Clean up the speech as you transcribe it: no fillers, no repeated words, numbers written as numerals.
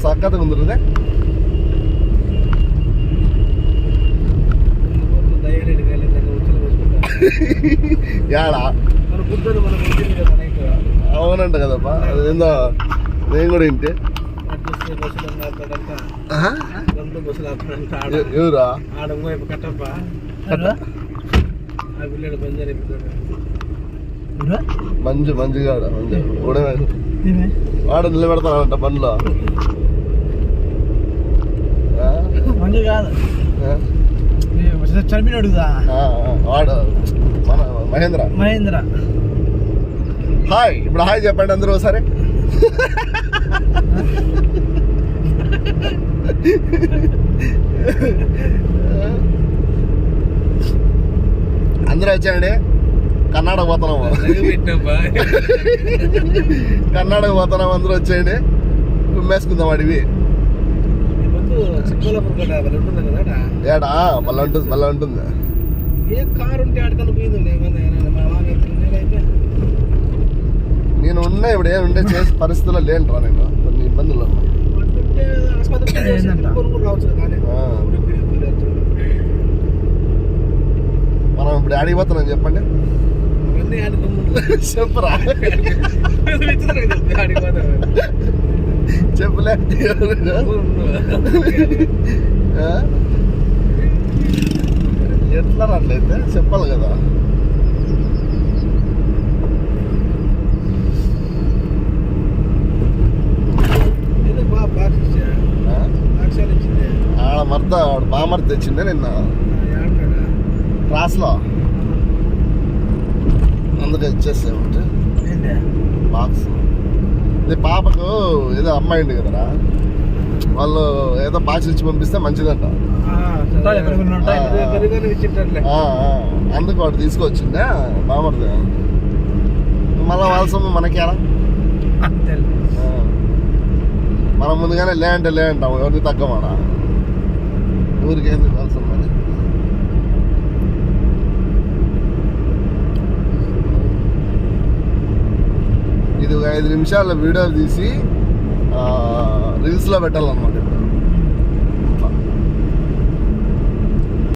సక్కగా ఉందిరుదే యాడా అవునంట కదప్పా అదేందో నేను కూడా ఇంటే ఎవరా మంజుగాడ వాడు నిలబెడతానంట బండ్లో మంజు కాదు చనిపోయినాడుగా వాడు మన మహేంద్ర హాయ్ ఇప్పుడు హాయ్ చెప్పండి అందరూ ఒకసారి అందరూ వచ్చాయండి కర్ణాటక పోతున్నాము అందరూ వచ్చేయండి కుమ్మేసుకుందాం అడివి ఏడా మళ్ళీ ఉంటుంది నేను ఉన్నా ఇప్పుడు ఏముండే చేసే పరిస్థితుల్లో లేనురా నేను కొన్ని ఇబ్బందులు మనం ఇప్పుడు ఆడికి పోతున్నాం చెప్పండి చెప్పరా చెప్పులే ఎట్లా అట్లయితే చెప్పాలి కదా ఆడ మర్ద బామర్ది తెచ్చిందే నిన్న క్లాస్లో అందుకే ఇచ్చేసామంటే బాక్స్ ఇది పాపకు ఏదో అమ్మాయి ఉంది కదరా వాళ్ళు ఏదో బాక్స్ ఇచ్చి పంపిస్తే మంచిదంట అందుకు వాడు తీసుకొచ్చిందే బామర్ది మళ్ళా వాళ్ళ సొమ్ము మనకేరా మనం ముందుగానే లే అంటాం ఎవరికి తగ్గమాడా ఊరికి ఎందుకు వాళ్ళ సొమ్ము అని ఇది ఒక 5 నిమిషాల వీడియో తీసి రీల్స్లో పెట్టాలన్నమాట.